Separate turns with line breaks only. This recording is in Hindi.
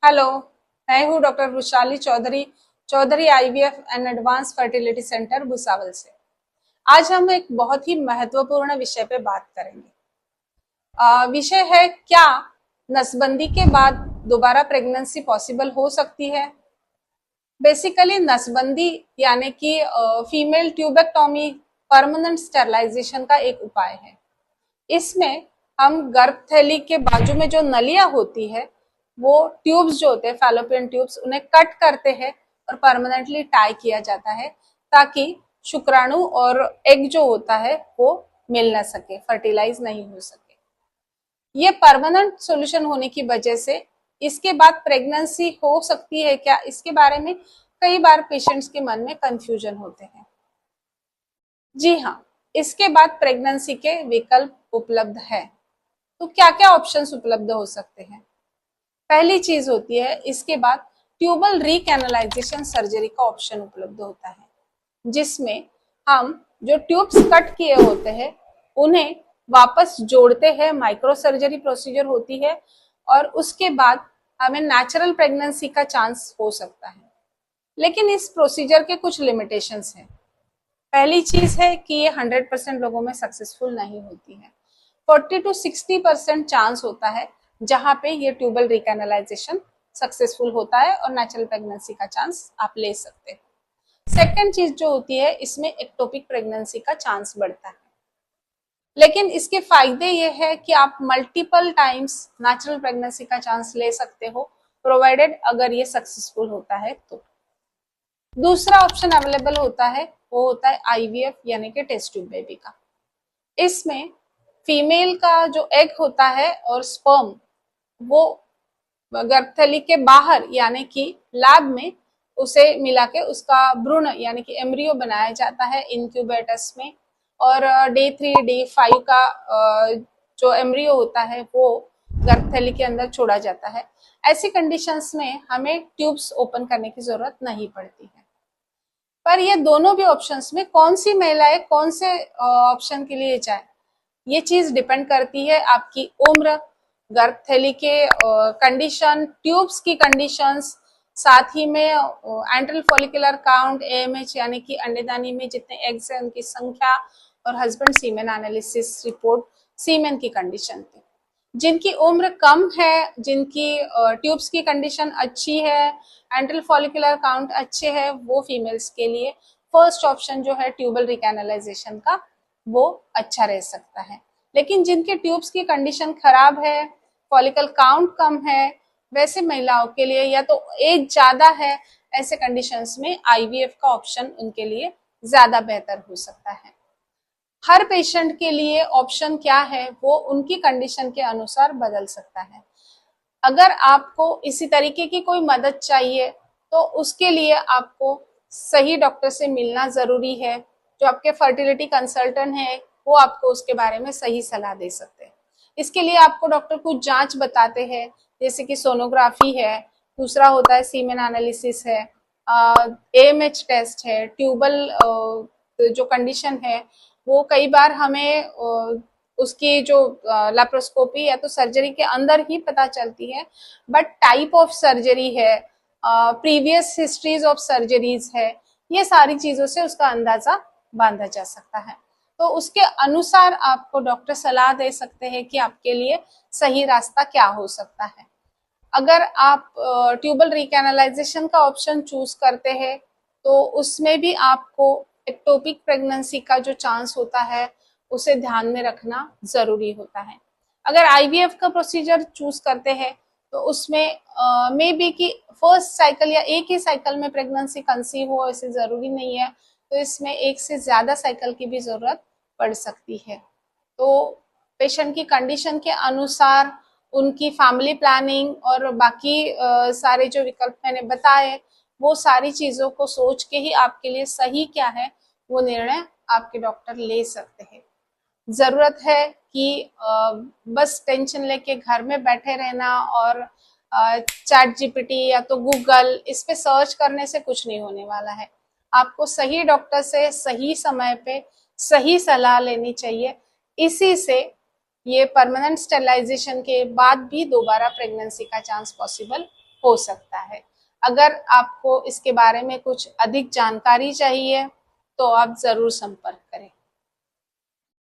हेलो। मैं हूँ doctor Vrushali Chaudhari, Chaudhari IVF and advance fertility centre Bhusawal से। आज हम एक बहुत ही महत्वपूर्ण विषय पे बात करेंगे। विषय है, क्या नसबंदी के बाद दोबारा प्रेगनेंसी पॉसिबल हो सकती है। बेसिकली नसबंदी यानी कि फीमेल ट्यूबेक्टोमी परमानेंट स्टेरलाइजेशन का एक उपाय है। इसमें हम गर्भथैली के बाजू में जो नलियां होती है, वो ट्यूब्स जो होते हैं फैलोपियन ट्यूब्स, उन्हें कट करते हैं और परमानेंटली टाई किया जाता है, ताकि शुक्राणु और एग जो होता है वो मिल ना सके, फर्टिलाइज नहीं हो सके। ये परमानेंट सॉल्यूशन होने की वजह से इसके बाद प्रेगनेंसी हो सकती है क्या, इसके बारे में कई बार पेशेंट्स के मन में कंफ्यूजन होते हैं। जी हाँ, इसके बाद प्रेगनेंसी के विकल्प उपलब्ध है। तो क्या क्या ऑप्शंस उपलब्ध हो सकते हैं। पहली चीज होती है, इसके बाद ट्यूबल रिकैनलाइजेशन सर्जरी का ऑप्शन उपलब्ध होता है, जिसमें हम जो ट्यूब्स कट किए होते हैं उन्हें वापस जोड़ते हैं। माइक्रो सर्जरी प्रोसीजर होती है और उसके बाद हमें नेचुरल प्रेगनेंसी का चांस हो सकता है। लेकिन इस प्रोसीजर के कुछ लिमिटेशंस हैं। पहली चीज है कि ये 100% लोगों में सक्सेसफुल नहीं होती है। 40 to 60% चांस होता है जहां पे ये ट्यूबल रिकैनलाइजेशन सक्सेसफुल होता है और नेचुरल प्रेगनेंसी का चांस आप ले सकते हैं। सेकेंड चीज जो होती है, इसमें एक्टोपिक प्रेगनेंसी का चांस बढ़ता है। लेकिन इसके फायदे ये है कि आप मल्टीपल टाइम्स नेचुरल प्रेगनेंसी का चांस ले सकते हो, प्रोवाइडेड अगर ये सक्सेसफुल होता है तो। दूसरा ऑप्शन अवेलेबल होता है, वो होता है आईवीएफ यानी कि टेस्ट ट्यूब बेबी का। इसमें फीमेल का जो एग होता है और स्पर्म, वो गर्भथली के बाहर यानी कि लैब में उसे मिला के उसका भ्रूण यानी कि एम्ब्रियो बनाया जाता है इनक्यूबेटर्स में, और डे 3 डे 5 का जो एम्ब्रियो होता है वो गर्भथली के अंदर छोड़ा जाता है। ऐसी कंडीशंस में हमें ट्यूब्स ओपन करने की जरूरत नहीं पड़ती है। पर ये दोनों भी ऑप्शंस में कौन सी महिलाएं कौन से ऑप्शन के लिए जाए, ये चीज डिपेंड करती है आपकी उम्र, गर्भथैली के कंडीशन, ट्यूब्स की कंडीशंस, साथ ही में एंट्रल फॉलिकुलर काउंट एएमएच यानी कि अंडेदानी में जितने एग्स हैं उनकी संख्या, और हस्बैंड सीमेन एनालिसिस रिपोर्ट सीमेन की कंडीशन थी। जिनकी उम्र कम है, जिनकी ट्यूब्स की कंडीशन अच्छी है, एंट्रल फॉलिकुलर काउंट अच्छे है, वो फीमेल्स के लिए फर्स्ट ऑप्शन जो है ट्यूबल रिकैनलाइजेशन का, वो अच्छा रह सकता है। लेकिन जिनके ट्यूब्स की कंडीशन खराब है, फॉलिकल काउंट कम है, वैसे महिलाओं के लिए, या तो एज ज्यादा है, ऐसे कंडीशंस में आईवीएफ का ऑप्शन उनके लिए ज्यादा बेहतर हो सकता है। हर पेशेंट के लिए ऑप्शन क्या है वो उनकी कंडीशन के अनुसार बदल सकता है। अगर आपको इसी तरीके की कोई मदद चाहिए तो उसके लिए आपको सही डॉक्टर से मिलना जरूरी है। जो आपके फर्टिलिटी कंसल्टेंट है वो आपको उसके बारे में सही सलाह दे सकते हैं। इसके लिए आपको डॉक्टर कुछ जांच बताते हैं, जैसे कि सोनोग्राफी है, दूसरा होता है सीमेन एनालिसिस है, एएमएच टेस्ट है, ट्यूबल जो कंडीशन है वो कई बार हमें उसकी जो लैप्रोस्कोपी या तो सर्जरी के अंदर ही पता चलती है, बट टाइप ऑफ सर्जरी है, प्रीवियस हिस्ट्रीज ऑफ सर्जरीज है, ये सारी चीजों से उसका अंदाजा बांधा जा सकता है। तो उसके अनुसार आपको डॉक्टर सलाह दे सकते हैं कि आपके लिए सही रास्ता क्या हो सकता है। अगर आप ट्यूबल रिकैनलाइजेशन का ऑप्शन चूज करते हैं तो उसमें भी आपको एक्टोपिक प्रेगनेंसी का जो चांस होता है उसे ध्यान में रखना जरूरी होता है। अगर आईवीएफ का प्रोसीजर चूज करते हैं तो उसमें मे बी कि फर्स्ट साइकिल या एक ही साइकिल में प्रेगनेंसी कंसीव हो, ऐसे जरूरी नहीं है, तो इसमें एक से ज्यादा साइकिल की भी जरूरत पड़ सकती है। तो पेशेंट की कंडीशन के अनुसार, उनकी फैमिली प्लानिंग और बाकी सारे जो विकल्प मैंने बताए, वो सारी चीजों को सोच के ही आपके लिए सही क्या है वो निर्णय आपके डॉक्टर ले सकते हैं। जरूरत है कि बस टेंशन लेके घर में बैठे रहना और चैट जीपीटी या तो गूगल इस पे सर्च करने से कुछ नहीं होने वाला है। आपको सही डॉक्टर से सही समय पे सही सलाह लेनी चाहिए। इसी से ये परमानेंट स्टेरिलाइजेशन के बाद भी दोबारा प्रेगनेंसी का चांस पॉसिबल हो सकता है। अगर आपको इसके बारे में कुछ अधिक जानकारी चाहिए तो आप जरूर संपर्क करें।